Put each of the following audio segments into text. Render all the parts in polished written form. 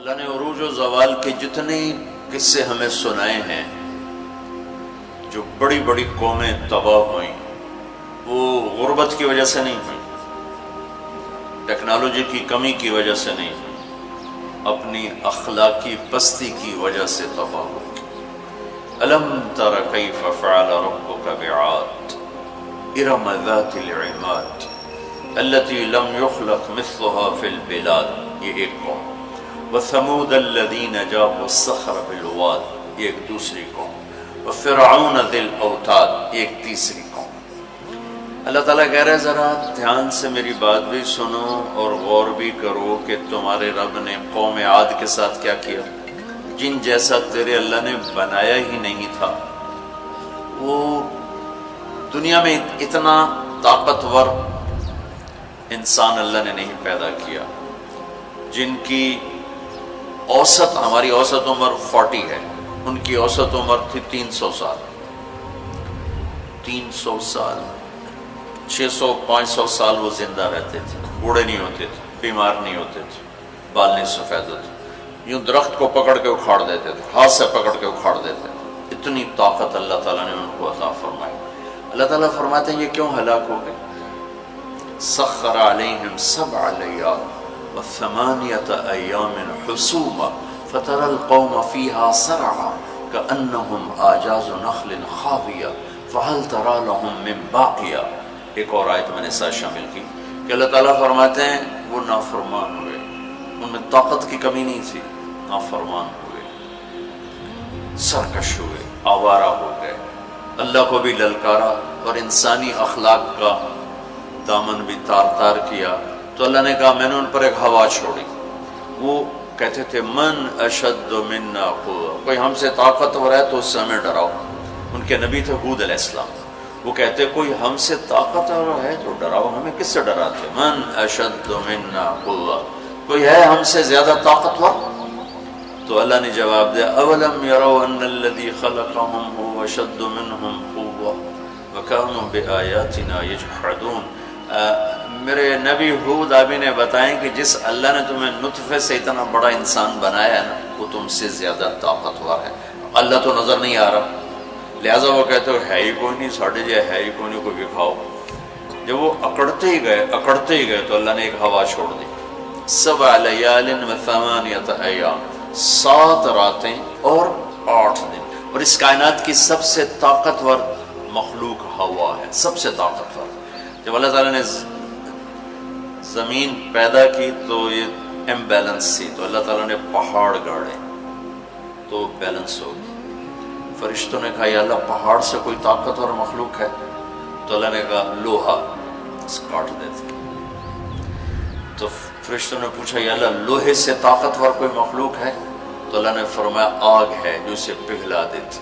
اللہ نے عروج و زوال کے جتنے قصے ہمیں سنائے ہیں، جو بڑی بڑی قومیں تباہ ہوئیں وہ غربت کی وجہ سے نہیں ہوئی، ٹیکنالوجی کی کمی کی وجہ سے نہیں ہوئی، اپنی اخلاقی پستی کی وجہ سے تباہ ہوئی۔ الم تر کیف فعل ربک بعاد ارم ذات العماد التي لم يخلق مثلها في البلاد، یہ ایک قوم۔ وثمود الذين جابوا الصخر بالواد، یہ ایک دوسری قوم۔ وفرعون ذی الاوتاد، ایک تیسری قوم۔ اللہ تعالیٰ کہہ رہے ذرا دھیان سے میری بات بھی سنو اور غور بھی کرو کہ تمہارے رب نے قوم عاد کے ساتھ کیا کیا، جن جیسا تیرے اللہ نے بنایا ہی نہیں تھا۔ وہ دنیا میں اتنا طاقتور انسان اللہ نے نہیں پیدا کیا، جن کی اوسط، ہماری اوسط عمر 40 ہے، ان کی اوسط عمر تھی 300 سال، 300 سال، 600-500 سال وہ زندہ رہتے تھے، بوڑھے نہیں ہوتے تھے، بیمار نہیں ہوتے تھے، بال نہیں سفید ہوتے، یوں درخت کو پکڑ کے اکھاڑ دیتے تھے، ہاتھ سے پکڑ کے اکھاڑ دیتے تھے۔ اتنی طاقت اللہ تعالیٰ نے ان کو عطا فرمائی۔ اللہ تعالیٰ فرماتے ہیں یہ کیوں ہلاک ہو گئے؟ سخر علیہم 7 لیال وثمانیة ایام حسوما فترى القوم فيها سرعا كأنهم اعجاز نخل خاویہ فهل ترى لهم من باقیہ۔ ایک اور آیت میں نے ساتھ شامل کی کہ اللہ تعالیٰ فرماتے ہیں وہ نافرمان ہوئے، ان میں طاقت کی کمی نہیں تھی، نافرمان ہوئے، سرکش ہوئے، آوارہ ہو گئے، اللہ کو بھی للکارا اور انسانی اخلاق کا دامن بھی تار تار کیا۔ تو اللہ نے کہا میں نے ان پر ایک ہوا چھوڑی، وہ کہتے تھے من اشد منا قوة، کوئی ہم سے طاقتور ہے تو اس سے ہمیں ڈراؤ۔ ان کے نبی تھے ہود علیہ السلام، وہ کہتے کوئی ہم سے طاقتور ہے تو ڈراؤ، ہمیں کس سے ڈراتے؟ من اشد منا قوة، کوئی ہے ہم سے زیادہ طاقتور؟ تو اللہ نے جواب دیا اولم يروا ان الذي خلقهم هو اشد منهم قوة وكانوا بآياتنا يجحدون۔ میرے نبی ہود آبی نے بتائیں کہ جس اللہ نے تمہیں نطفے سے اتنا بڑا انسان بنایا ہے نا، وہ تم سے زیادہ طاقتور ہے۔ اللہ تو نظر نہیں آ رہا، لہٰذا وہ کہتے ہو ہے ہی کوئی نہیں، ساڑھے جائے ہے ہی کوئی نہیں، کوئی دکھاؤ۔ جب وہ اکڑتے ہی گئے تو اللہ نے ایک ہوا چھوڑ دی۔ 7 لیال وثمانیة ایام، 7 راتیں اور 8 دن، اور اس کائنات کی سب سے طاقتور مخلوق ہوا ہے، سب سے طاقتور۔ جب اللہ تعالیٰ نے زمین پیدا کی تو یہ امبیلنس تھی، تو اللہ تعالیٰ نے پہاڑ گاڑے تو بیلنس ہو گئی۔ فرشتوں نے کہا یا اللہ پہاڑ سے کوئی طاقتور مخلوق ہے؟ تو اللہ نے کہا لوہا، کاٹ دیتے۔ تو فرشتوں نے پوچھا یا اللہ لوہے سے طاقتور کوئی مخلوق ہے؟ تو اللہ نے فرمایا آگ ہے جو اسے پگھلا دیتی۔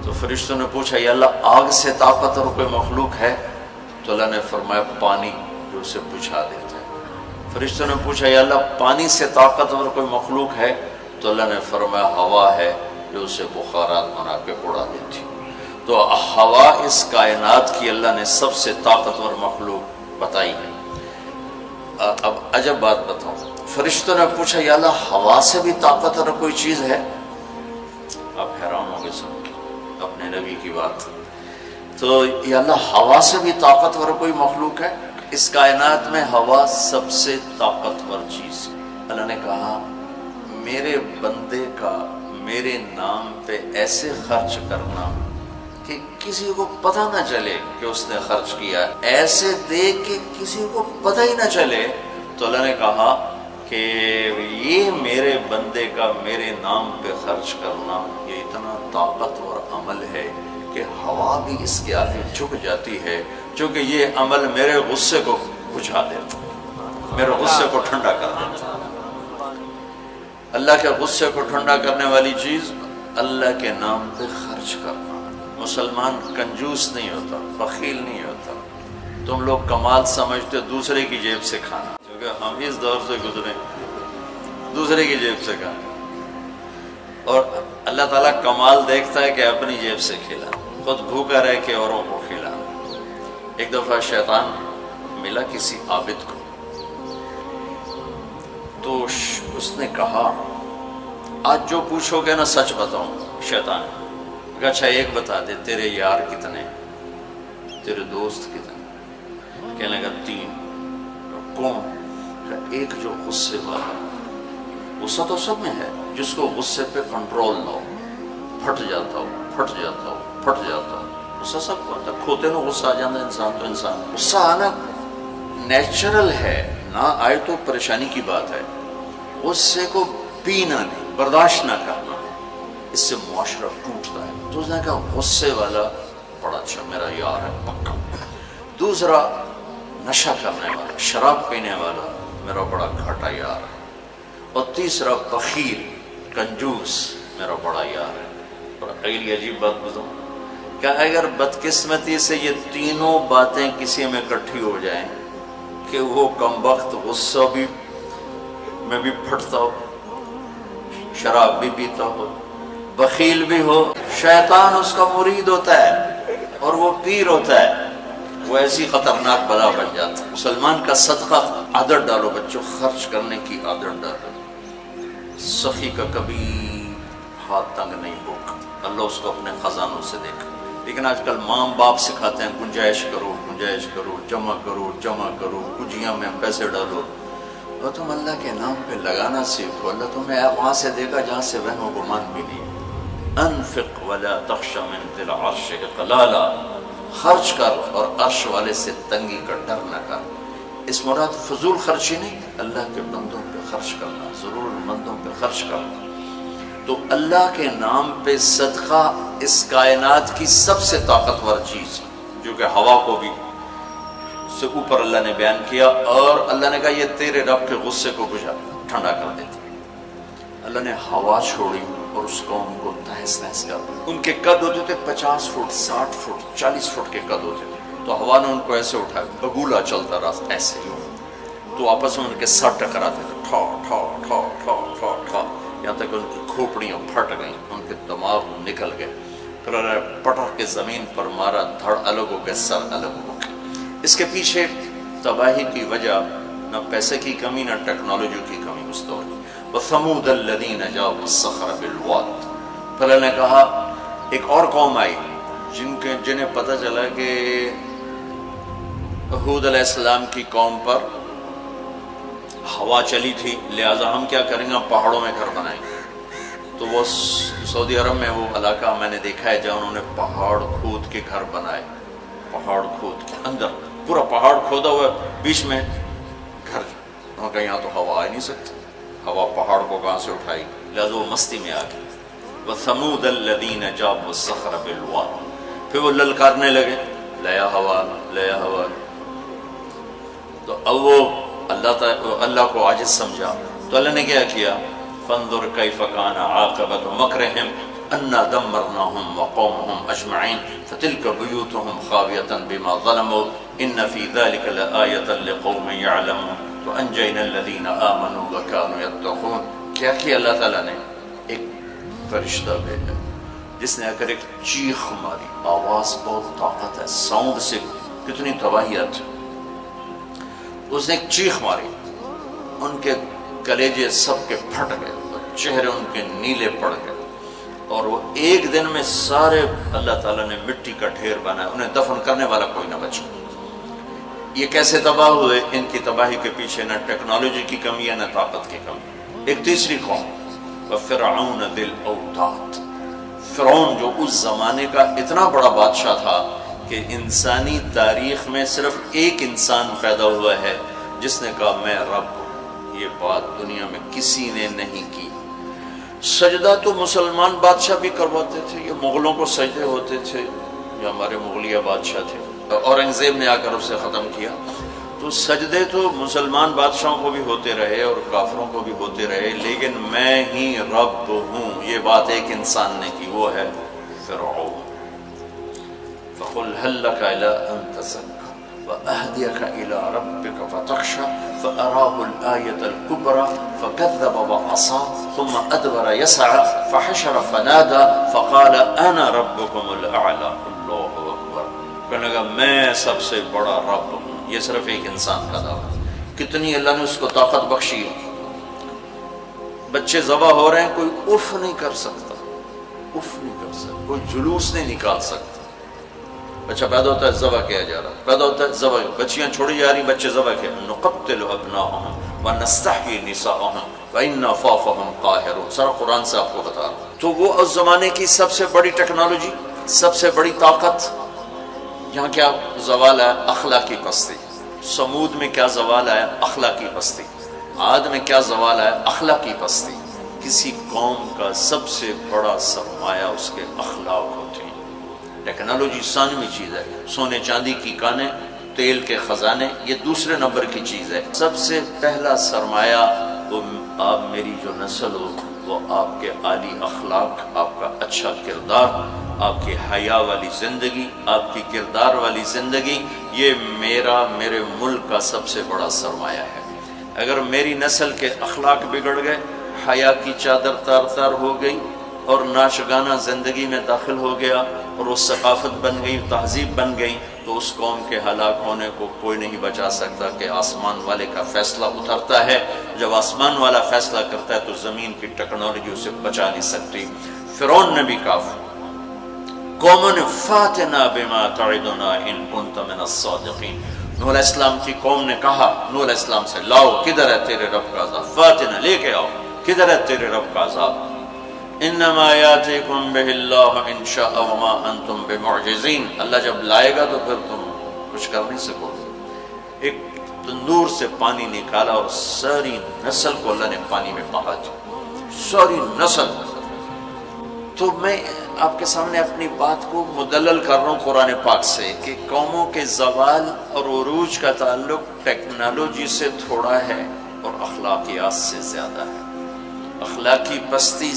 تو فرشتوں نے پوچھا یا اللہ آگ سے طاقتور کوئی مخلوق ہے؟ تو اللہ نے فرمایا پانی جو اسے بجھا دیتا ہے۔ فرشتوں نے پوچھا یا اللہ پانی سے طاقتور کوئی مخلوق ہے؟ تو اللہ نے فرمایا ہوا ہے جو اسے بخارات بنا کے اڑا دیتی۔ تو ہوا اس کائنات کی اللہ نے سب سے طاقتور مخلوق بتائی ہے۔ اب عجب بات بتاؤں، فرشتوں نے پوچھا یا اللہ ہوا سے بھی طاقتور کوئی چیز ہے؟ آپ حیران ہو گئے سن اپنے نبی کی بات۔ تو یا اللہ ہوا سے بھی طاقتور کوئی مخلوق ہے؟ اس کائنات میں ہوا سب سے طاقتور چیز۔ اللہ نے کہا میرے بندے کا میرے نام پہ ایسے خرچ کرنا کہ کسی کو پتہ نہ چلے کہ اس نے خرچ کیا، ایسے دے کہ کسی کو پتہ ہی نہ چلے، تو اللہ نے کہا کہ یہ میرے بندے کا میرے نام پہ خرچ کرنا یہ اتنا طاقتور عمل ہے کہ ہوا بھی اس کے آگے جھک جاتی ہے، چونکہ یہ عمل میرے غصے کو بجھا دیتا، میرے غصے کو ٹھنڈا کر دیتا۔ اللہ کے غصے کو ٹھنڈا کرنے والی چیز اللہ کے نام پہ خرچ کرنا۔ مسلمان کنجوس نہیں ہوتا، بخیل نہیں ہوتا۔ تم لوگ کمال سمجھتے دوسرے کی جیب سے کھانا، کیونکہ ہم اس دور سے گزرے دوسرے کی جیب سے کھانا، اور اللہ تعالیٰ کمال دیکھتا ہے کہ اپنی جیب سے کھلا، خود بھوکا رہ کے اوروں کو کھلا۔ ایک دفعہ شیطان ملا کسی عابد کو، تو اس نے کہا آج جو پوچھو گے نا سچ بتاؤں. شیطان کہ اچھا ایک بتا دے تیرے یار کتنے, تیرے دوست کتنے؟ کہنے لگا 3. کون؟ کہ ایک جو غصے والا, غصہ تو سب میں ہے, جس کو غصے پہ کنٹرول نہ ہو, پھٹ جاتا ہو پھٹ جاتا ہو پھٹ جاتا ہو. غصہ سب کو آتا ہے, کھوتے نو غصہ آ جاتا ہے انسان تو انسان. غصہ آنا نیچرل ہے, نہ آئے تو پریشانی کی بات ہے. غصے کو پینا نہیں, برداشت نہ کرنا, اس سے معاشرہ ٹوٹتا ہے. تو اس نے کہا غصے والا بڑا اچھا میرا یار ہے پکا. دوسرا نشہ کرنے والا, شراب پینے والا میرا بڑا گھاٹا یار ہے. اور تیسرا بخیل کنجوس میرا بڑا یار ہے. اور اگلی عجیب بات بتاؤں کہ اگر بدقسمتی سے یہ تینوں باتیں کسی میں اکٹھی ہو جائیں کہ وہ کم وقت غصہ بھی میں بھی پھٹتا ہو, شراب بھی پیتا ہو, بخیل بھی ہو, شیطان اس کا مرید ہوتا ہے اور وہ پیر ہوتا ہے, وہ ایسی خطرناک بلا بن جاتا ہے. مسلمان کا صدقہ عادت ڈالو بچوں, خرچ کرنے کی عادت ڈالو. سخی کا کبھی ہاتھ تنگ نہیں ہوگا, اللہ اس کو اپنے خزانوں سے دیکھا. لیکن آج کل ماں باپ سکھاتے ہیں گنجائش کرو گنجائش کرو, جمع کرو جمع کرو, کجیاں میں پیسے ڈالو. تو تم اللہ کے نام پہ لگانا سیکھو, اللہ تمہیں وہاں سے دے گا جہاں سے وہم و گمان بھی نہیں. انفق ولا تخش من ذی العرش اقلالا, خرچ کر اور عرش والے سے تنگی کا ڈر نہ کر. اس مراد فضول خرچی نہیں, اللہ کے بندوں پہ خرچ کرنا, ضرورت مندوں پہ خرچ کرنا. تو اللہ کے نام پہ صدقہ اس کائنات کی سب سے طاقتور چیز, جو کہ ہوا کو بھی سے اوپر اللہ نے بیان کیا, اور اللہ نے کہا یہ تیرے رب کے غصے کو بجھا ٹھنڈا کر دیتی. اللہ نے ہوا چھوڑی اور اس قوم کو تہس نہس کر دیا. ان کے قد ہوتے تھے 50 فٹ 60 فٹ 40 فٹ کے قد ہوتے تھے, تو ہوا نے ان کو ایسے اٹھایا, بگولا چلتا رہا ایسے ہی, تو آپس میں ان کے سر ٹکراتے تھے, ٹھا ٹھا ٹھا ٹھا ٹھا ٹھا, یہاں تک ان کی کھوپڑیاں پھٹ گئیں, ان کے دماغ نکل گئے. پھر پٹک کے زمین پر مارا, دھڑ الگ ہو گئے, سر الگ ہو گئے. اس کے پیچھے تباہی کی وجہ نہ پیسے کی کمی نہ ٹیکنالوجی کی کمی اس دور کی. وَثَمُودَ الَّذِينَ جَابُوا الصَّخْرَ بِالْوَادِ, پھر اللہ نے کہا ایک اور قوم آئی جنہیں پتہ چلا کہ ہود علیہ السلام کی قوم پر ہوا چلی تھی, لہٰذا ہم کیا کریں گے, پہاڑوں میں گھر بنائیں گے. تو وہ سعودی عرب میں وہ علاقہ میں نے دیکھا ہے جہاں انہوں نے پہاڑ کھود کے گھر بنائے, پہاڑ کھود کے اندر پورا پہاڑ کھودا ہوا, بیچ میں گھر. وہاں کہ یہاں تو ہوا آ نہیں سکتی, ہوا پہاڑ کو کہاں سے اٹھائی, لہٰذا وہ مستی میں آ گئی. وَثَمُودَ الَّذِينَ جَابُوا الصَّخْرَ بِالْوَادِ, پھر وہ للکارنے لگے لیا ہوا لیا ہوا. تو اب وہ اللہ کو عاجز سمجھا, تو اللہ نے کیا کیا, فانظر کیف کان عاقبۃ مکرہم انا دمرناہم وقومہم اجمعین فتلک بیوتہم خاویۃ بما ظلموا ان فی ذلک لآیۃ لقوم یعلمون وانجینا الذین آمنوا وکانوا یتقون. کیا کیا اللہ تعالیٰ نے, ایک فرشتہ بھیجا جس نے اگر ایک چیخ ماری, آواز بہت طاقت ہے, ساؤنڈ سے کتنی تباہیت. اس نے ایک چیخ ماری, ان کے کلیجے سب کے پھٹ گئے, چہرے ان کے نیلے پڑ گئے, اور وہ ایک دن میں سارے اللہ تعالیٰ نے مٹی کا ڈھیر بنایا, انہیں دفن کرنے والا کوئی نہ بچا. یہ کیسے تباہ ہوئے؟ ان کی تباہی کے پیچھے نہ ٹیکنالوجی کی کمی ہے نہ طاقت کی کمی. ایک تیسری قوم, وَفِرْعَوْنَ ذِي الْأَوْتَادِ, فرعون جو اس زمانے کا اتنا بڑا بادشاہ تھا کہ انسانی تاریخ میں صرف ایک انسان پیدا ہوا ہے جس نے کہا میں رب ہوں. یہ بات دنیا میں کسی نے نہیں کی. سجدہ تو مسلمان بادشاہ بھی کرواتے تھے, یہ مغلوں کو سجدے ہوتے تھے, یہ ہمارے مغلیہ بادشاہ تھے, اورنگزیب نے آ کر اسے ختم کیا. تو سجدے تو مسلمان بادشاہوں کو بھی ہوتے رہے اور کافروں کو بھی ہوتے رہے, لیکن میں ہی رب ہوں یہ بات ایک انسان نے کی, وہ ہے فرعون. فَقُلْ هَلْ لَكَ إِلَىٰ أَن تَزَكَّىٰ وَأَهْدِيَكَ إِلَىٰ رَبِّكَ فَتَخْشَىٰ فَأَرَاهُ الْآيَةَ الْكُبْرَىٰ فَكَذَّبَ وَعَصَىٰ ثُمَّ أَدْبَرَ يَسْعَىٰ فَحَشَرَ فَنَادَىٰ فَقَالَ أَنَا رَبُّكُمُ الْأَعْلَىٰ. اللہ اکبر. کہنے لگا میں سب سے بڑا رب ہوں. یہ صرف ایک انسان کا دعویٰ. کتنی اللہ نے اس کو طاقت بخشی. بچے ذبح ہو رہے ہیں، کوئی اف نہیں کر سکتا، اف نہیں کر سکتا، کوئی جلوس نہیں نکال سکتا۔ بچہ پیدا ہوتا ہے ذبح کیا جا رہا، پیدا ہوتا ہے ذبح، بچیاں چھوڑی جا رہی، بچے ذبح کیا۔ نقتل ابناءهم ونستحيي نساءهم وإنا فوقهم قاهرون، سارا قرآن سے آپ کو بتا رہا ہوں۔ تو وہ اس زمانے کی سب سے بڑی ٹیکنالوجی، سب سے بڑی طاقت، یہاں کیا زوال ہے؟ اخلاقی پستی۔ سمود میں کیا زوال ہے؟ اخلاقی پستی۔ عاد میں کیا زوال ہے؟ اخلاقی پستی۔ کسی قوم کا سب سے بڑا سرمایہ اس کے اخلاق ہوتے ہیں۔ ٹیکنالوجی ثانوی چیز ہے، سونے چاندی کی کانیں، تیل کے خزانے، یہ دوسرے نمبر کی چیز ہے۔ سب سے پہلا سرمایہ وہ آپ میری جو نسل ہو، وہ آپ کے عالی اخلاق، آپ کا اچھا کردار، آپ کی حیا والی زندگی، آپ کی کردار والی زندگی، یہ میرے ملک کا سب سے بڑا سرمایہ ہے۔ اگر میری نسل کے اخلاق بگڑ گئے، حیا کی چادر تار تار ہو گئی اور ناشگانہ زندگی میں داخل ہو گیا اور وہ ثقافت بن گئی، تہذیب بن گئی، تو اس قوم کے ہلاک ہونے کو کوئی نہیں بچا سکتا کہ آسمان والے کا فیصلہ اترتا ہے۔ جب آسمان والا فیصلہ کرتا ہے تو زمین کی ٹیکنالوجی اسے بچا نہیں سکتی۔ فرعون نے بھی کہا قومن فاتنا بما تعدنا ان کنت من الصادقین، نوح علیہ السلام کی قوم نے کہا نوح علیہ السلام سے، لاؤ کدھر ہے تیرے رب کا عذاب، فاتنا لے کے آؤ، کدھر ہے تیرے رب کا عذاب، انما یاتیکم بہ اللہ ان شاء وما انتم بمعجزین، اللہ جب لائے گا تو پھر تم کچھ کر نہیں سکو گے۔ ایک تندور سے پانی نکالا اور ساری نسل کو اللہ نے پانی میں بہا دیا، ساری نسل۔ تو میں آپ کے سامنے اپنی بات کو مدلل کر رہا ہوں قرآن پاک سے کہ قوموں کے زوال اور عروج کا تعلق ٹیکنالوجی سے تھوڑا ہے اور اخلاقیات سے زیادہ ہے۔ اخلاقی پستی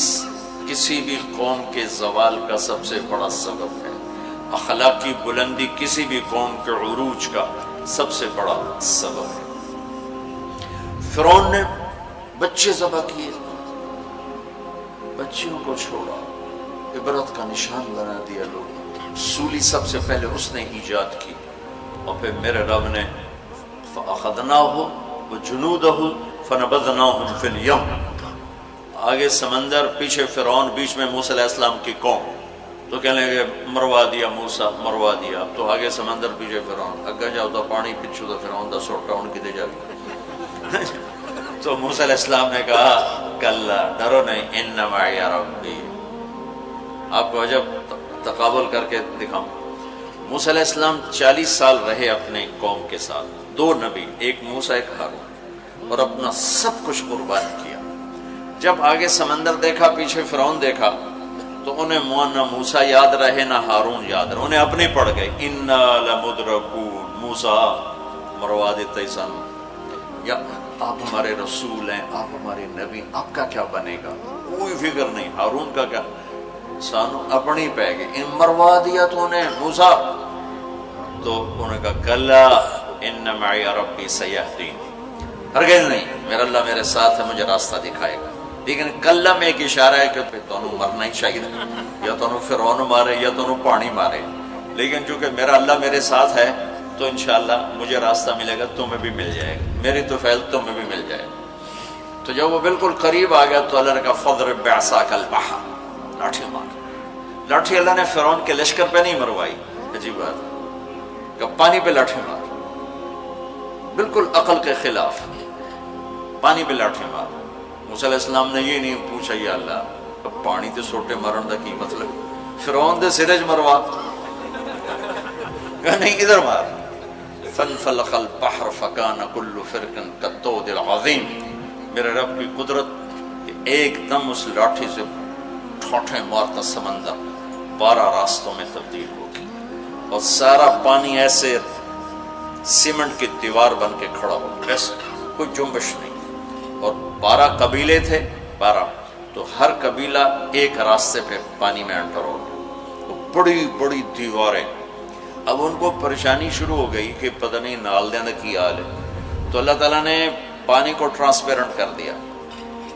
کسی بھی قوم کے زوال کا سب سے بڑا سبب ہے، اخلاقی بلندی کسی بھی قوم کے عروج کا سب سے بڑا سبب ہے۔ فرعون نے بچے ذبح کیے، بچیوں کو چھوڑا، عبرت کا نشان بنا دیا لوگ۔ سولی سب سے پہلے اس نے ایجاد کی، اور پھر میرے رب نے فَأَخَذْنَاهُ وَجُنُودَهُ فَنَبَذْنَاهُمْ فِي الْيَمِّ، آگے سمندر، پیچھے فرعون، بیچ میں موسیٰ علیہ السلام کی قوم، تو کہنے لگے مروا دیا موسیٰ، مروا دیا۔ اب تو آگے سمندر پیچھے فرعون، اگے جاؤ تو پانی پچھو تو فرعون دا سوٹا ان کی دے جا تو موسیٰ علیہ السلام نے کہا کلا، ڈرو نہیں، ان معی ربی۔ آپ کو عجب تقابل کر کے دکھاؤں، موسیٰ علیہ السلام 40 سال رہے اپنے قوم کے ساتھ، 2 نبی، ایک موسیٰ ایک ہارون، اور اپنا سب کچھ قربان کیا۔ جب آگے سمندر دیکھا، پیچھے فرعون دیکھا، تو انہیں نہ موسیٰ یاد رہے نہ ہارون یاد رہے، انہیں اپنے پڑ گئے، انا لمدرکون، موسیٰ مروا دیتے سن، یا آپ ہمارے رسول ہیں، آپ ہمارے نبی، آپ کا کیا بنے گا، کوئی فکر نہیں، ہارون کا کیا، سانو اپنی پہ گئے، ان مروا دیا تو انہیں موسیٰ، تو انہوں نے کہا کلا ان معی ربی سیہدین، ہرگز نہیں، میرا اللہ میرے ساتھ ہے، مجھے راستہ دکھائے گا۔ لیکن کلا میں ایک اشارہ ہے کہ تمہیں مرنا ہی چاہیے، یا تمہیں فرعون مارے یا تمہیں پانی مارے، لیکن چونکہ میرا اللہ میرے ساتھ ہے تو انشاءاللہ مجھے راستہ ملے گا، تمہیں بھی مل جائے گا، میری تو فعل تمہیں بھی مل جائے گا۔ تو جب وہ بالکل قریب آ گیا تو اللہ نے کہا فضرب بعصاک البحر، لاٹھی مار۔ لاٹھی اللہ نے فرعون کے لشکر پہ نہیں مروائی، عجیب بات، کہ پانی پہ لاٹھی مار، بالکل عقل کے خلاف، پانی پہ لاٹھی مار۔ موسیٰ علیہ السلام نے یہ نہیں پوچھا یا اللہ اب پانی تے سوٹے مارن دا کی مطلب، فرعون دے سرج مروا، کہا نہیں ادھر مار۔ فانفلق البحر فکان کل فرق کالطود العظیم، میرے رب کی قدرت کہ ایک دم اس لاٹھی سے ٹھوٹے مارتا سمندر 12 راستوں میں تبدیل ہو گیا، اور سارا پانی ایسے سیمنٹ کی دیوار بن کے کھڑا ہو، ایسے کوئی جنبش نہیں، اور 12 قبیلے تھے، 12، تو ہر قبیلہ ایک راستے پہ پانی میں انٹر ہو گیا، تو بڑی بڑی دیواریں۔ اب ان کو پریشانی شروع ہو گئی کہ پتہ نہیں نال دیں کی حال ہے، تو اللہ تعالیٰ نے پانی کو ٹرانسپیرنٹ کر دیا،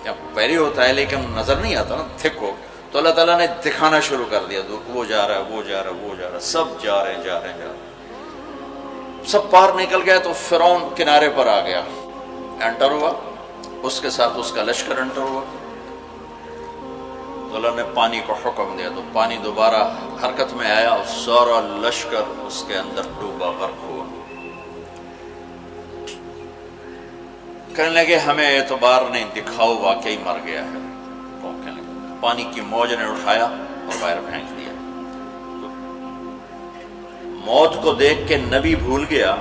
یا پہلے ہوتا ہے لیکن نظر نہیں آتا نا، تھک ہو، تو اللہ تعالیٰ نے دکھانا شروع کر دیا، وہ جا رہا ہے، وہ جا رہا ہے، وہ جا رہا ہے، سب جا رہے ہیں، جا رہے ہیں، جا رہے ہیں، سب پار نکل گئے، تو فرعون کنارے پر آ گیا، انٹر ہوا، اس کے ساتھ اس کا لشکر انٹر ہوا، تو اللہ نے پانی کو حکم دیا تو پانی دوبارہ حرکت میں آیا اور سارا لشکر اس کے اندر ڈوبا، غرق ہوا۔ کہنے لگے ہمیں اعتبار نہیں، دکھاؤ واقعی مر گیا ہے۔ پانی کی موج نے اٹھایا اور باہر پھینک دیا۔ موت کو دیکھ کے نبی بھول گیا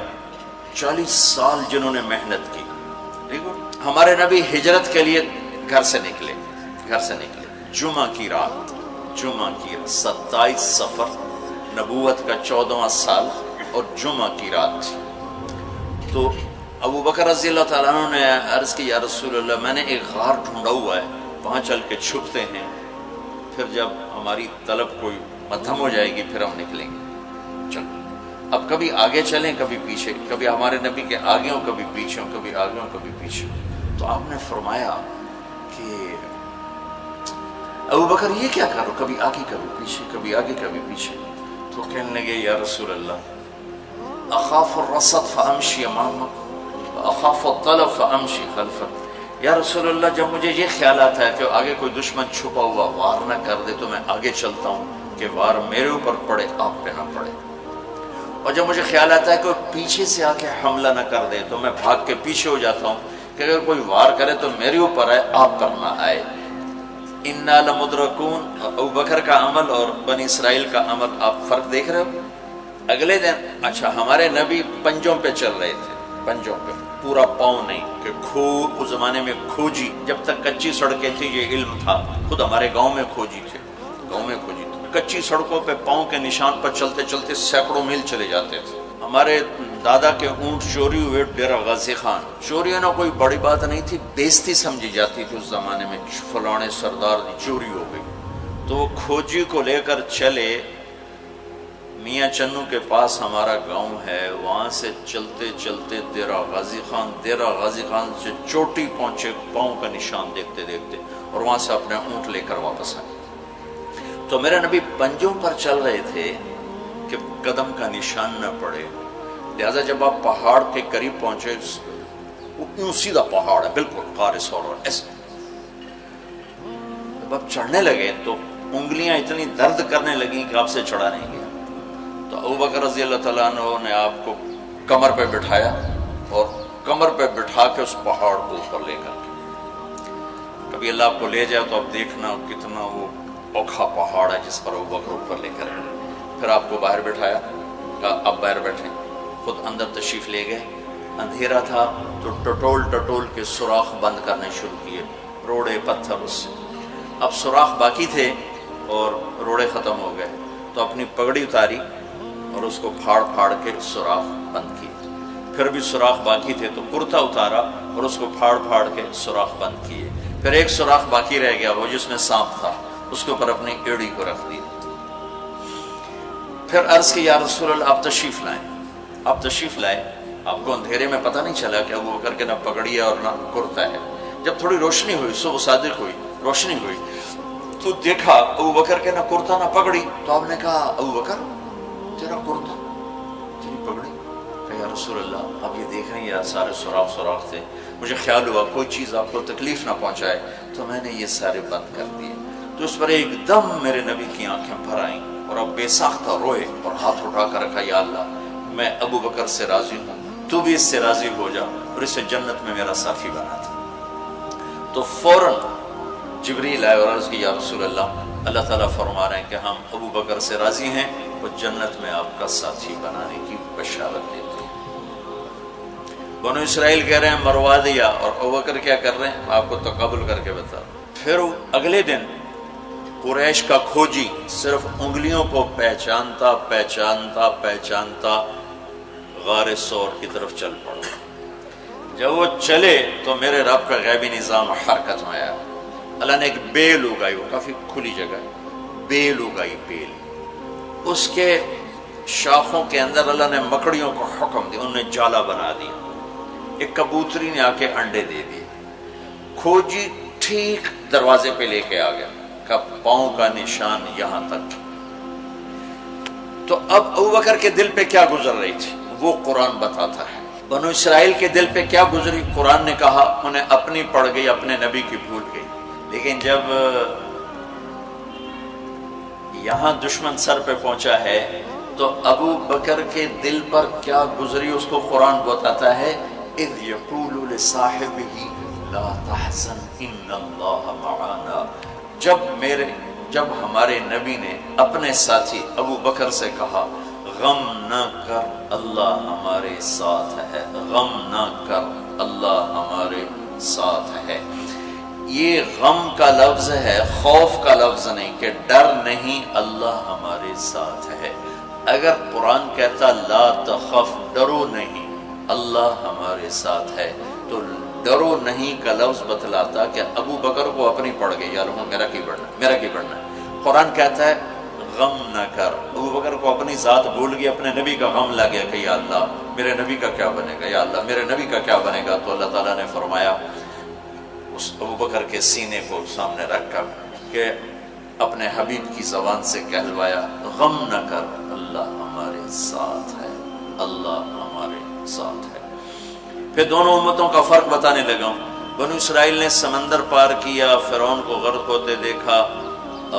40 سال جنہوں نے محنت کی۔ ہمارے نبی ہجرت کے لیے گھر سے نکلے جمعہ کی رات 27 صفر، نبوت کا 14واں سال اور جمعہ کی رات تھی۔ تو ابو بکر رضی اللہ تعالیٰ عنہ نے عرض کی یا رسول اللہ میں نے ایک غار ڈھونڈا ہوا ہے، وہاں چل کے چھپتے ہیں، پھر جب ہماری طلب کوئی مدھم ہو جائے گی پھر ہم نکلیں گے۔ چلو اب کبھی آگے چلیں کبھی پیچھے، کبھی ہمارے نبی کے آگے ہوں کبھی پیچھے ہوں، کبھی آگے ہوں کبھی پیچھے ہوں۔ تو آپ نے فرمایا کہ ابو بکر یہ کیا کرو، کبھی آگے کبھی پیچھے، کبھی آگے کبھی پیچھے۔ تو کہنے لگے یا رسول اللہ اخاف الرصد فامشی امامک واخاف الطلب فامشی خلفک۔ یا رسول اللہ جب مجھے یہ خیال آتا ہے کہ آگے کوئی دشمن چھپا ہوا وار نہ کر دے تو میں آگے چلتا ہوں کہ وار میرے اوپر پڑے آپ پہ نہ پڑے، اور جب مجھے خیال آتا ہے کہ پیچھے سے آ کے حملہ نہ کر دے تو میں بھاگ کے پیچھے ہو جاتا ہوں کہ اگر کوئی وار کرے تو میرے اوپر آئے آپ پر نہ آئے۔ انا لمدرکون، ابو بکر کا عمل اور بنی اسرائیل کا عمل آپ فرق دیکھ رہے ہو۔ اگلے دن اچھا ہمارے نبی پنجوں پہ چل رہے تھے، پنجوں پہ، پورا پاؤں نہیں کہ اس زمانے میں کھوجی، جب تک کچی سڑکیں تھی یہ علم تھا، خود ہمارے گاؤں میں کھوجی تھے، کچی سڑکوں پہ پاؤں کے نشان پر چلتے چلتے سینکڑوں میل چلے جاتے تھے۔ ہمارے دادا کے اونٹ چوری ہوئے ڈیرہ غازی خان، چوری ہونا کوئی بڑی بات نہیں تھی، بےزتی سمجھی جاتی تھی اس زمانے میں، فلانے سردار دی چوری ہو گئی۔ تو وہ کھوجی کو لے کر چلے میاں چنو کے پاس ہمارا گاؤں ہے، وہاں سے چلتے چلتے دیرہ غازی خان سے چوٹی پہنچے، پاؤں کا نشان دیکھتے دیکھتے، اور وہاں سے اپنے اونٹ لے کر واپس آئے۔ تو میرے نبی پنجوں پر چل رہے تھے کہ قدم کا نشان نہ پڑے، لہذا جب آپ پہاڑ کے قریب پہنچے، وہ سیدھا پہاڑ ہے بالکل غار ثور ایسے، جب آپ چڑھنے لگے تو انگلیاں اتنی درد کرنے لگیں کہ آپ سے چڑھا نہیں گیا۔ تو ابو بکر رضی اللہ تعالیٰ عنہ نے آپ کو کمر پہ بٹھایا اور کمر پہ بٹھا کے اس پہاڑ کو اوپر لے کر کے، کبھی اللہ آپ کو لے جائے تو آپ دیکھنا کتنا وہ اوکھا پہاڑ ہے جس پر ابو بکر اوپر لے کر گئے۔ پھر آپ کو باہر بٹھایا، کہا آپ باہر بیٹھیں، خود اندر تشریف لے گئے۔ اندھیرا تھا تو ٹٹول کے سوراخ بند کرنے شروع کیے، روڑے پتھر اس سے۔ اب سوراخ باقی تھے اور روڑے ختم ہو گئے، تو اپنی پگڑی اتاری اور اس کو پھاڑ کے سوراخ بند کیے۔ پھر بھی سوراخ باقی تھے تو کرتا اتارا اور اس کو پھاڑ کے سوراخ بند کیے۔ پھر ایک سوراخ باقی رہ گیا، وہ جس میں سانپ تھا، اس کے اوپر اپنی ایڑی کو رکھ دی۔ پھر عرض کی یا رسول اللہ آپ تشریف لائیں۔ آپ کو اندھیرے میں پتہ نہیں چلا کہ ابو بکر کے نہ پگڑی ہے اور نہ کرتا ہے۔ جب تھوڑی روشنی ہوئی، صبح صادق ہوئی، روشنی ہوئی تو دیکھا ابو بکر کے نہ کرتا نہ پگڑی۔ تو آپ نے کہا ابو بکر تیرا کرتا تیری پگڑی؟ کہ یا رسول اللہ آپ یہ دیکھ رہے ہیں سارے سوراخ تھے، مجھے خیال ہوا کوئی چیز آپ کو تکلیف نہ پہنچائے تو میں نے یہ سارے بند کر دیے۔ تو اس پر ایک دم میرے نبی کی آنکھیں بھر آئیں اور اب بے ساختہ روئے اور ہاتھ اٹھا کر رکھا یا اللہ میں ابو بکر سے راضی ہوں، تو بھی اس سے راضی ہو جا اور اسے جنت میں میرا ساتھی بنا تھا۔ تو فوراً جبریل آئے اور عرض کی یا رسول اللہ تعالیٰ فرما رہے ہیں کہ ہم ابو بکر سے راضی ہیں، وہ جنت میں آپ کا ساتھی بنانے کی بشارت دیتے ہیں۔ بنو اسرائیل کہہ رہے ہیں مروا دیا، اور ابو بکر کیا کر رہے ہیں آپ کو تقابل کر کے بتا۔ پھر اگلے دن قریش کا کھوجی صرف انگلیوں کو پہچانتا غار ثور کی طرف چل پڑا۔ جب وہ چلے تو میرے رب کا غیبی نظام حرکت میں آیا۔ اللہ نے ایک بیل اگائی، وہ کافی کھلی جگہ ہے، بیل اگائی، بیل، اس کے شاخوں کے اندر اللہ نے مکڑیوں کو حکم دیا، انہوں نے جالا بنا دیا، ایک کبوتری نے آ کے انڈے دے دیے۔ کھوجی ٹھیک دروازے پہ لے کے آ گیا، کا پاؤں کا نشان یہاں تک۔ تو اب ابو بکر کے دل پہ کیا گزر رہی تھی وہ قرآن بتاتا ہے، بنو اسرائیل کے دل پہ کیا گزری قرآن نے کہا انہیں اپنی پڑ گئی، اپنے نبی کی بھول گئی۔ لیکن جب یہاں دشمن سر پہ پہنچا ہے تو ابو بکر کے دل پر کیا گزری اس کو قرآن بتاتا ہے، اذ یقول لصاحبہ لا تحزن ان اللہ معنا، جب ہمارے نبی نے اپنے ساتھی ابو بکر سے کہا غم نہ کر اللہ ہمارے ساتھ ہے، غم نہ کر اللہ ہمارے ساتھ ہے۔ یہ غم کا لفظ ہے، خوف کا لفظ نہیں، کہ ڈر نہیں، اللہ ہمارے ساتھ ہے۔ اگر قرآن کہتا لا تخف، ڈرو نہیں، اللہ ہمارے ساتھ ہے، تو ڈرو نہیں کا لفظ بتلاتا کہ ابو بکر کو اپنی پڑ گئی، یار میرا کی بڑھنا ہے۔ قرآن کہتا ہے غم نہ کر، ابو بکر کو اپنی ذات بھول گئی، اپنے نبی کا غم لگ گیا کہ یا اللہ میرے نبی کا کیا بنے گا، یا اللہ میرے نبی کا کیا بنے گا۔ تو اللہ تعالیٰ نے فرمایا اس ابو بکر کے سینے کو سامنے رکھ کر کہ اپنے حبیب کی زبان سے کہلوایا غم نہ کر اللہ ہمارے ساتھ ہے، اللہ ہمارے ساتھ ہے۔ پھر دونوں امتوں کا فرق بتانے لگا ہوں۔ بنو اسرائیل نے سمندر پار کیا، فرعون کو غرق ہوتے دیکھا،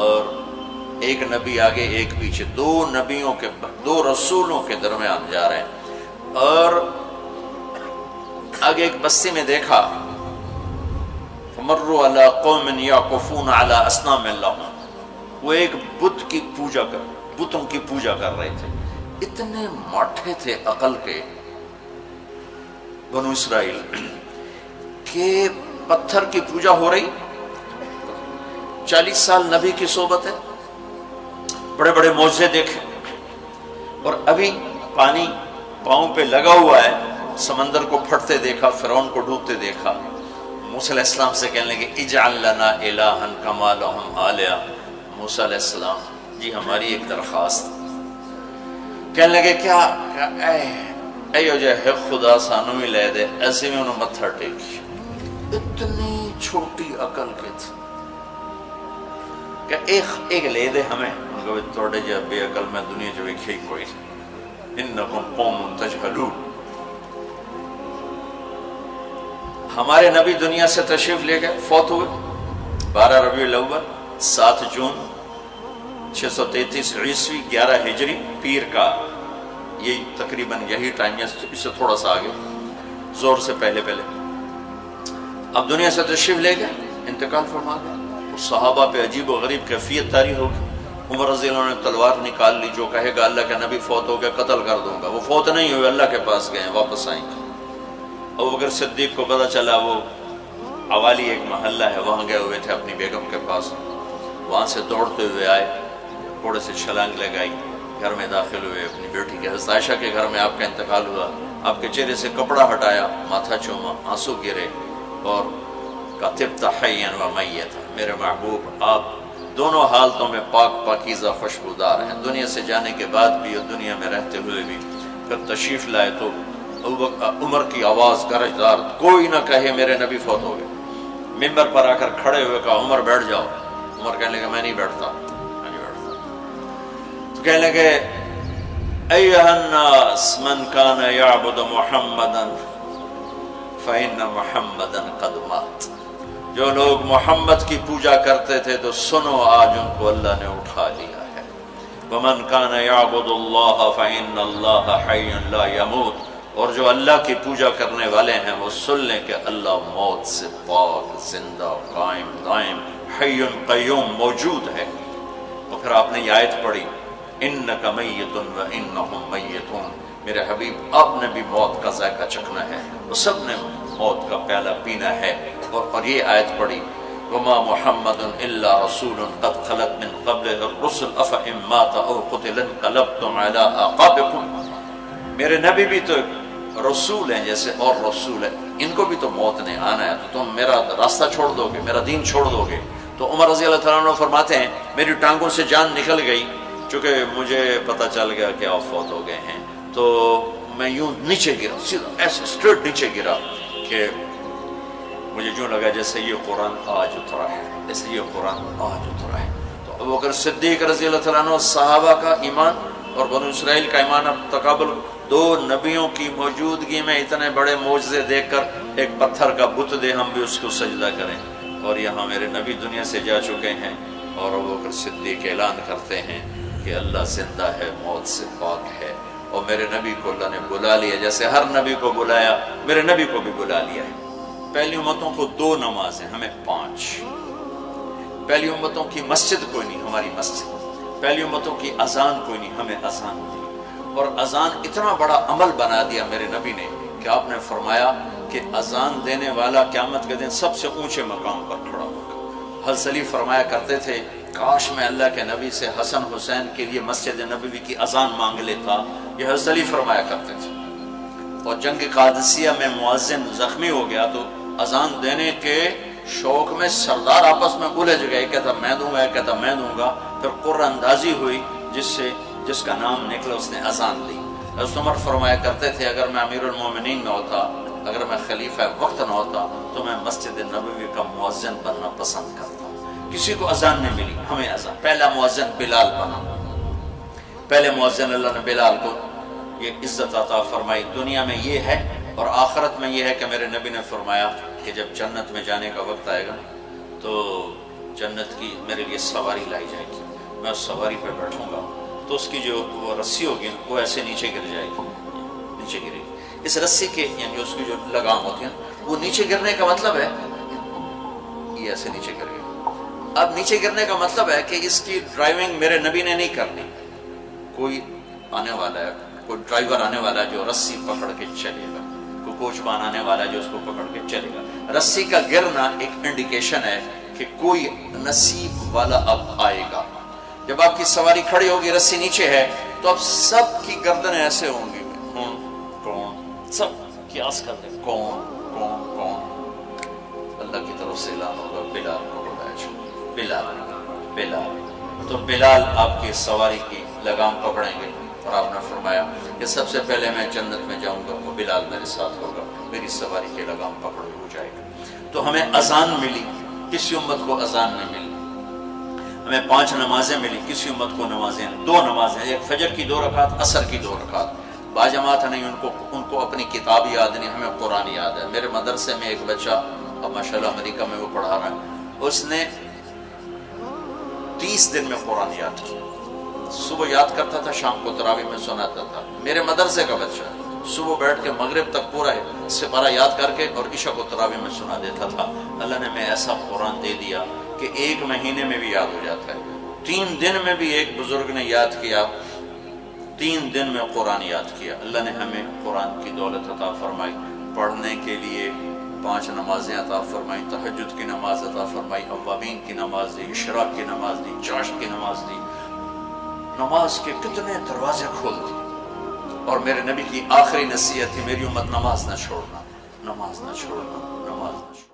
اور ایک نبی آگے ایک پیچھے، دو رسولوں کے درمیان جا رہے ہیں، اور آگے ایک بستی میں دیکھا فمروا علی قوم یعکفون علی اصنام لہم، وہ ایک بتوں کی پوجا کر رہے تھے۔ اتنے ماٹھے تھے عقل کے بنو اسرائیل کہ پتھر کی پوجا ہو رہی، 40 سال نبی کی صحبت ہے، بڑے بڑے معجزے دیکھے، اور ابھی پانی پاؤں پہ لگا ہوا ہے، سمندر کو پھٹتے دیکھا، فرعون کو ڈوبتے دیکھا۔ موسیٰ علیہ السلام سے کہنے لگے اجعل لنا الہا کما لہم آلیہ، موسیٰ علیہ السلام جی ہماری ایک درخواست۔ کہنے لگے کیا ایو جے ہے خدا سانو ہی لے دے، ایسے میں انہوں متھر ٹیکی۔ اتنی چھوٹی عقل کے تھے کہ ایک لے دے ہمیں، ان کو توڑے جا بے عقل میں دنیا جو ایک ہی کوئی، انکم قوم تجہلون۔ ہمارے نبی دنیا سے تشریف لے گئے، فوت ہوئے 12 ربیع الاول 7 جون 633 عیسوی 11 ہجری، پیر کا یہی تقریباً یہی ٹائم ہے، اس سے تھوڑا سا آگے، زور سے پہلے۔ اب دنیا سے تشریف لے گئے، انتقال فرما گئے۔ صحابہ پہ عجیب و غریب کیفیت طاری ہوگی۔ عمر رضی اللہ عنہ نے تلوار نکال لی، جو کہے گا اللہ کا نبی فوت ہو گیا قتل کر دوں گا۔ وہ فوت نہیں ہوئے، اللہ کے پاس گئے، واپس آئیں گے۔ ابوبکر صدیق کو پتہ چلا، وہ عوالی ایک محلہ ہے، وہاں گئے ہوئے تھے اپنی بیگم کے پاس، وہاں سے دوڑتے ہوئے آئے، تھوڑے سے چھلانگ لگائی، گھر میں داخل ہوئے، اپنی بیٹی کے حضرت عائشہ کے گھر میں آپ کا انتقال ہوا۔ آپ کے چہرے سے کپڑا ہٹایا، ماتھا چوما، آنسو گرے، اور کہا طبت حیا و میتا، میرے محبوب آپ دونوں حالتوں میں پاک پاکیزہ خوشبودار ہیں، دنیا سے جانے کے بعد بھی اور دنیا میں رہتے ہوئے بھی۔ پھر تشریف لائے تو عمر کی آواز گرجدار، کوئی نہ کہے میرے نبی فوت ہو گئے۔ ممبر پر آ کر کھڑے ہوئے کہا عمر بیٹھ جاؤ۔ عمر کہنے لگے میں نہیں بیٹھتا۔ تو کہنے لگے ایھا الناس من کان یعبد محمدا فإن محمدا قد مات، جو لوگ محمد کی پوجا کرتے تھے تو سنو آج ان کو اللہ نے اٹھا لیا ہے۔ ومن کان یعبد اللہ فإن اللہ حی لا یموت، اور جو اللہ کی پوجا کرنے والے ہیں وہ سن لیں کہ اللہ موت سے پاک، زندہ، قائم دائم، حی قیوم، موجود ہے۔ اور پھر آپ نے یہ آیت پڑھی انک میت و انہم میتون، میرے حبیب آپ نے بھی موت کا ذائقہ چکھنا ہے، وہ سب نے موت کا پیالہ پینا ہے۔ اور یہ آیت پڑھی وما محمد الا رسول قد خلت من قبلہ الرسل افإن مات او قتل انقلبتم علی اعقابکم، میرے نبی بھی تو رسول ہیں جیسے اور رسول ہیں، ان کو بھی تو موت نے آنا ہے، تو تم میرا راستہ چھوڑ دو گے، میرا دین چھوڑ دو گے۔ تو عمر رضی اللہ تعالیٰ عنہ فرماتے ہیں میری ٹانگوں سے جان نکل گئی، چونکہ مجھے پتہ چل گیا کہ آپ فوت ہو گئے ہیں، تو میں یوں نیچے گرا، سیدھا ایسے اسٹریٹ نیچے گرا کہ مجھے یوں لگا جیسے یہ قرآن آج اترا ہے، جیسے یہ قرآن آج اترا ہے۔ تو ابوبکر صدیق رضی اللہ تعالیٰ عنہ صحابہ کا ایمان اور بنو اسرائیل کا ایمان اب تقابل، دو نبیوں کی موجودگی میں اتنے بڑے معجزے دیکھ کر ایک پتھر کا بت دے ہم بھی اس کو سجدہ کریں، اور یہاں میرے نبی دنیا سے جا چکے ہیں، اور ابو بکر صدیق اعلان کرتے ہیں کہ اللہ زندہ ہے، موت سے پاک ہے، اور میرے نبی کو اللہ نے بلا لیا جیسے ہر نبی کو بلایا، میرے نبی کو بھی بلا لیا ہے۔ پہلی امتوں کو 2 نمازیں، ہمیں 5۔ پہلی امتوں کی مسجد کوئی نہیں، ہماری مسجد۔ پہلی امتوں کی اذان کوئی نہیں، ہمیں اذان دی۔ اور اذان اتنا بڑا عمل بنا دیا میرے نبی نے کہ آپ نے فرمایا کہ اذان دینے والا قیامت کے دن سب سے اونچے مقام پر کھڑا ہوگا۔ حضرت علی فرمایا کرتے تھے کاش میں اللہ کے نبی سے حسن حسین کے لیے مسجد نبوی کی اذان مانگ لیتا، یہ حضرت علی فرمایا کرتے تھے۔ اور جنگ قادسیہ میں مؤذن زخمی ہو گیا تو اذان دینے کے شوق میں سردار آپس میں الجھ گئے، ایک کہتا میں دوں گا، ایک کہتا میں دوں گا، پھر قرعہ اندازی ہوئی، جس کا نام نکلا اس نے اذان دی۔ حضرت عمر فرمایا کرتے تھے اگر میں امیر المومنین نہ ہوتا، اگر میں خلیفہ وقت نہ ہوتا تو میں مسجد نبوی کا مؤذن بننا پسند کرتا۔ کسی کو اذان نہیں ملی، ہمیں اذان۔ پہلا مؤذن بلال بنا، پہلے مؤذن اللہ نے بلال کو یہ عزت عطا فرمائی۔ دنیا میں یہ ہے اور آخرت میں یہ ہے کہ میرے نبی نے فرمایا کہ جب جنت میں جانے کا وقت آئے گا تو جنت کی میرے لیے سواری لائی جائے گی، میں اس سواری پہ بیٹھوں گا تو اس کی جو وہ رسی ہوگی وہ ایسے نیچے گر جائے گی، نیچے گرے گی۔ اس رسی کے یعنی اس کی جو لگام ہوتی ہے وہ نیچے گرنے کا مطلب ہے یہ ایسے نیچے گر گئی۔ اب نیچے گرنے کا مطلب ہے کہ اس کی ڈرائیونگ میرے نبی نے نہیں کرنی، کوئی آنے والا ہے، کوئی ڈرائیور آنے والا ہے جو رسی پکڑ کے چلے گا، کوئی کوچوان آنے والا ہے جو اس کو پکڑ کے چلے گا۔ رسی کا گرنا ایک انڈیکیشن ہے کہ کوئی نصیب والا اب آئے گا۔ جب آپ کی سواری کھڑی ہوگی، رسی نیچے ہے، تو اب سب کی گردنیں ایسے ہوں گی، کون کون، سب قیاس کر دیں کون کون کون۔ اللہ کی طرف سے اعلان ہوگا بلال کو بلایا جائے، بلال بلال۔ تو بلال آپ کی سواری کی لگام پکڑیں گے اور آپ نے فرمایا کہ سب سے پہلے میں جنت میں جاؤں گا وہ بلال میرے ساتھ ہوگا، میری سواری کی لگام پکڑ ہو جائے گا۔ تو ہمیں اذان ملی، کسی امت کو اذان نہیں ملی۔ ہمیں 5 نمازیں ملی، کسی امت کو نمازیں 2 نمازیں، ایک فجر کی 2 رکعت، عصر کی 2 رکعت۔ باجماعت نہیں، ان کو اپنی کتاب یاد نہیں، ہمیں قرآن یاد ہے۔ میرے مدرسے میں ایک بچہ اب ماشاءاللہ امریکہ میں وہ پڑھا رہا ہے، اس نے 30 دن میں قرآن یاد کیا۔ صبح یاد کرتا تھا، شام کو تراویح میں سناتا تھا۔ میرے مدرسے کا بچہ صبح بیٹھ کے مغرب تک پورا سپارہ یاد کر کے اور عشاء کو تراویح میں سنا دیتا تھا۔ اللہ نے میں ایسا قرآن دے دیا کہ 1 مہینے میں بھی یاد ہو جاتا ہے۔ 3 دن میں بھی ایک بزرگ نے یاد کیا، 3 دن میں قرآن یاد کیا۔ اللہ نے ہمیں قرآن کی دولت عطا فرمائی، پڑھنے کے لیے 5 نمازیں عطا فرمائی، تہجد کی نماز عطا فرمائی، اوابین کی نماز دی، اشراق کی نماز دی، چاشت کی نماز دی۔ نماز کے کتنے دروازے کھول دی۔ اور میرے نبی کی آخری نصیحت تھی میری امت نماز نہ چھوڑنا، نماز نہ چھوڑنا، نماز نہ چھوڑنا۔